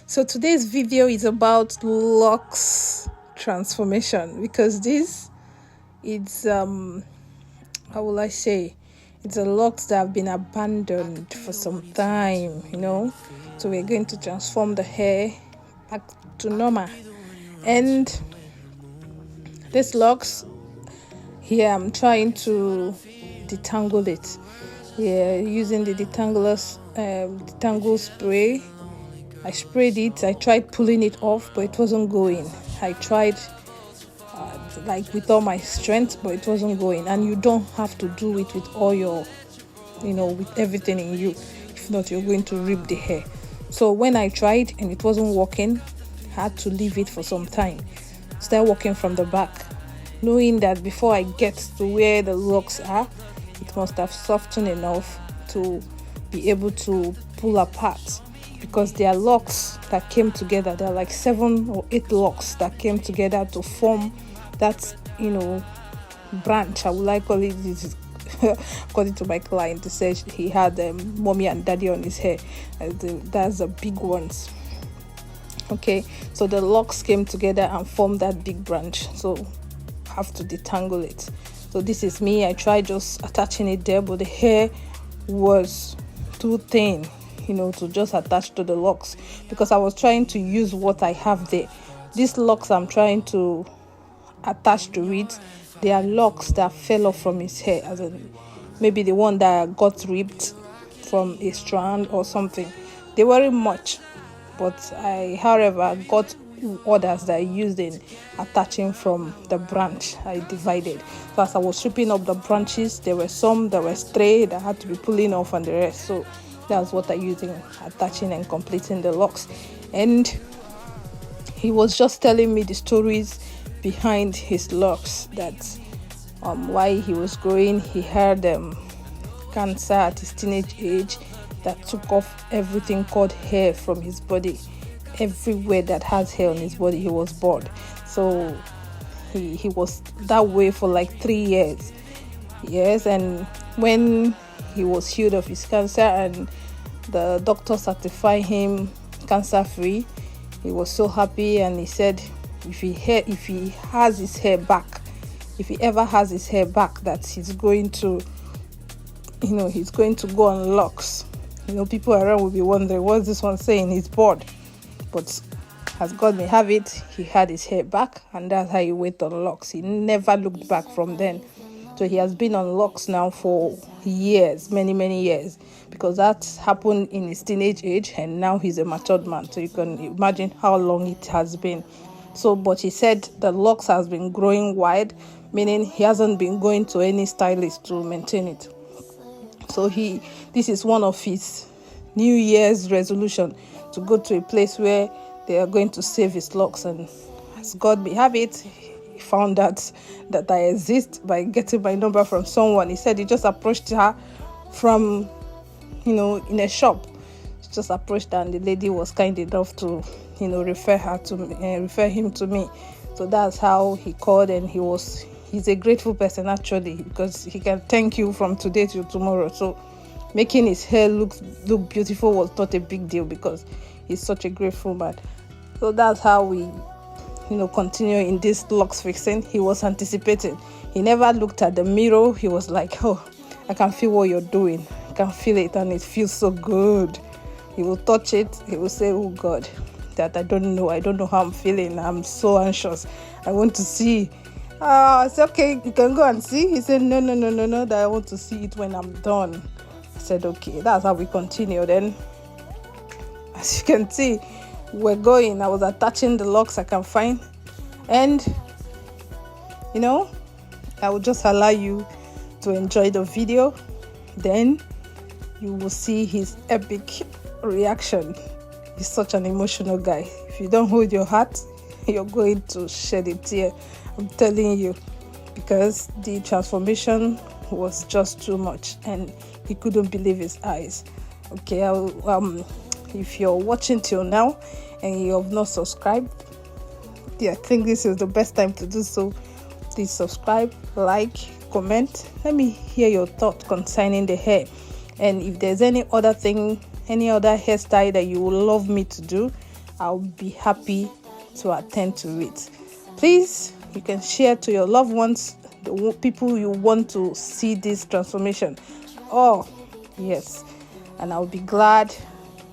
So today's video is about locks transformation, because this it's how will I say, it's a locks that have been abandoned for some time, so we're going to transform the hair back to normal. And this locks here, I'm trying to detangle it using the detangle spray. I sprayed it. I tried pulling it off, but it wasn't going. I tried with all my strength, but it wasn't going. And you don't have to do it with all your, with everything in you. If not, you're going to rip the hair. So when I tried and it wasn't working, I had to leave it for some time. Start working from the back, knowing that before I get to where the locks are, it must have softened enough to be able to pull apart. Because there are locks that came together. There are like 7 or 8 locks that came together to form that, branch. I would like call it this. According to my client, he said he had mommy and daddy on his hair. That's the big ones. Okay, so the locks came together and formed that big branch. So have to detangle it. So this is me. I tried just attaching it there, but the hair was too thin, to just attach to the locks, because I was trying to use what I have there. These locks I'm trying to attach to it, they are locks that fell off from his hair, as in maybe the one that got ripped from a strand or something. They weren't much, but I, however, got others that I used in attaching from the branch I divided. So as I was stripping up the branches, there were some that were stray that had to be pulling off, and the rest. So that's what I used in attaching and completing the locks. And he was just telling me the stories behind his locks, that why he was growing. He had cancer at his teenage age that took off everything called hair from his body. Everywhere that has hair on his body, he was bald. So he was that way for like 3 years. Yes, and when he was healed of his cancer and the doctor certified him cancer free, he was so happy. And he said if he has his hair back, if he ever has his hair back, that he's going to go on locks. People around will be wondering, what's this one saying? He's bored. But as God may have it, he had his hair back, and that's how he went on locks. He never looked back from then. So he has been on locks now for years, many years, because that happened in his teenage age, and now he's a matured man. So you can imagine how long it has been. So, but he said the locks has been growing wide, meaning he hasn't been going to any stylist to maintain it. So this is one of his New Year's resolution, to go to a place where they are going to save his locks. And as God may have it, he found out that I exist by getting my number from someone. He said he just approached her from, in a shop. He just approached her, and the lady was kind enough to, refer him to me. So that's how he called, and he's a grateful person actually, because he can thank you from today till tomorrow. So making his hair look beautiful was not a big deal, because he's such a grateful man. So that's how we continue in this locks fixing. He was anticipating. He never looked at the mirror. He was like, oh, I can feel what you're doing. I can feel it, and it feels so good. He will touch it. He will say, oh God, that I don't know how I'm feeling. I'm so anxious. I want to see. I said, okay, you can go and see. He said, no, that I want to see it when I'm done. I said, okay. That's how we continue. Then, as you can see, we're going. I was attaching the locks I can find, and I will just allow you to enjoy the video. Then you will see his epic reaction. He's such an emotional guy. If you don't hold your heart, you're going to shed a tear. I'm telling you, because the transformation was just too much, and he couldn't believe his eyes. Okay, if you're watching till now and you have not subscribed, I think this is the best time to do so. Please subscribe, like, comment. Let me hear your thoughts concerning the hair. And if there's any other thing, any other hairstyle that you would love me to do, I'll be happy to attend to it. Please, you can share to your loved ones, the people you want to see this transformation. Oh yes, and I'll be glad,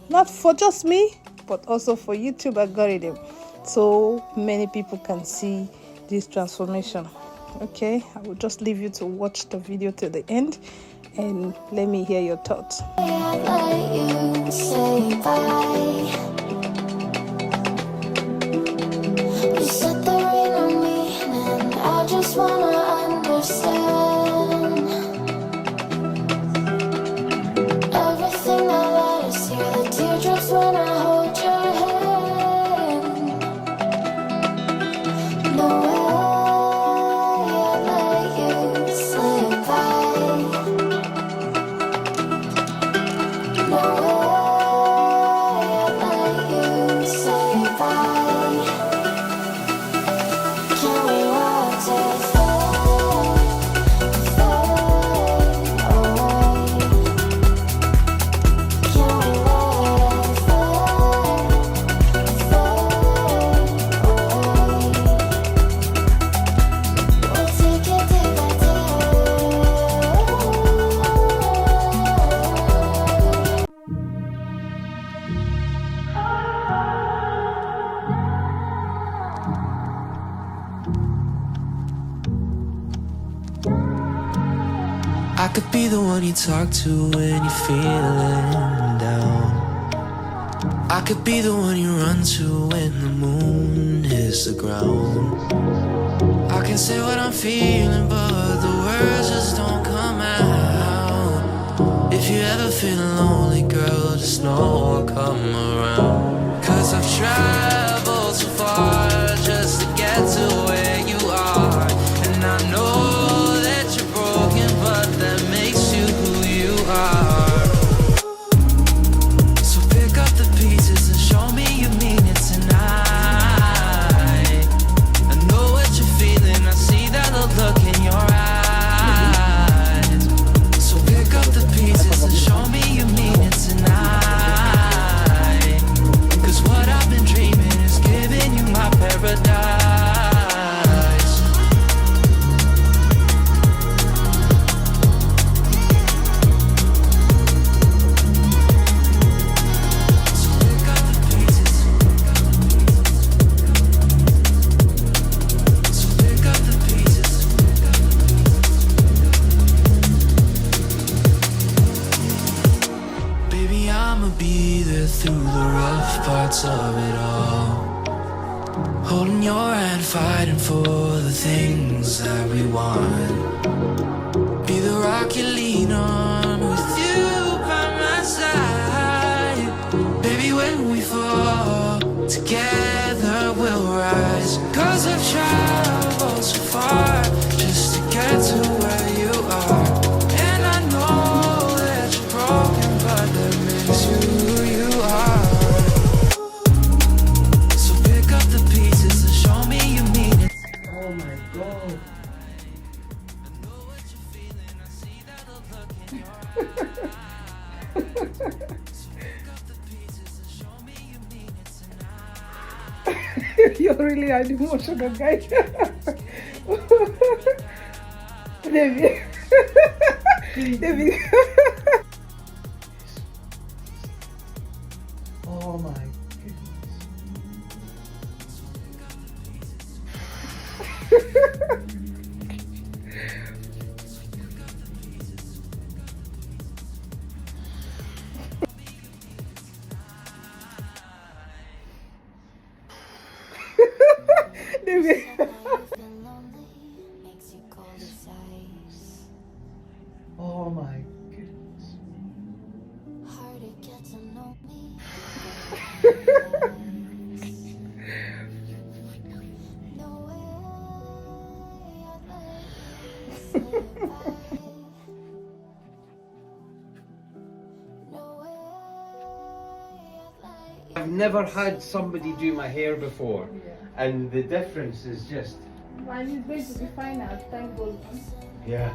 not for just me, but also for YouTube algorithm, so many people can see this transformation. Okay, I will just leave you to watch the video till the end and let me hear your thoughts. I just wanna understand everything that let us hear the teardrops when I hold your hand. No way I'd let you slip by. No way I'd let you say bye. Can we watch it fade away? Can we let it fade away? We'll take it day by I could be the one you talk to when you're feeling down. I could be the one you run to when the moon hits the ground. I can say what I'm feeling, but the words just don't come out. If you ever feel lonely, girl, just know I'll come around. 'Cause I've traveled so far just to get to where you are. And I know that you're broken, but that makes you who you are. So pick up the pieces and show me you mean it tonight. I know what you're feeling, I see that look in your eyes. So pick up the pieces and show me you mean it tonight. 'Cause what I've been dreaming is giving you my paradise. So pick up the pieces. So pick up the pieces. Baby, I'ma be there through the rough parts of it all. Holding your hand, fighting for the things that we want. Be the rock you lean on with you by my side. Baby, when we fall, together we'll rise. 'Cause I've traveled so far just to get to where you are. And I know that you're broken, but that makes you who you are. So pick up the pieces and show me you mean it. Oh my god. I know what you're feeling, I see that look in your eyes. So pick up the pieces and show me you mean it tonight. You're really an emotional guy. David. David. Oh my goodness. David. been lonely, makes you cold as ice. Oh my goodness. Hard to get to know me. No way I'd let you slip by. No way I'd let you. I've never had somebody do my hair before, and the difference is just, And it's going to be fine as time goes on. yeah.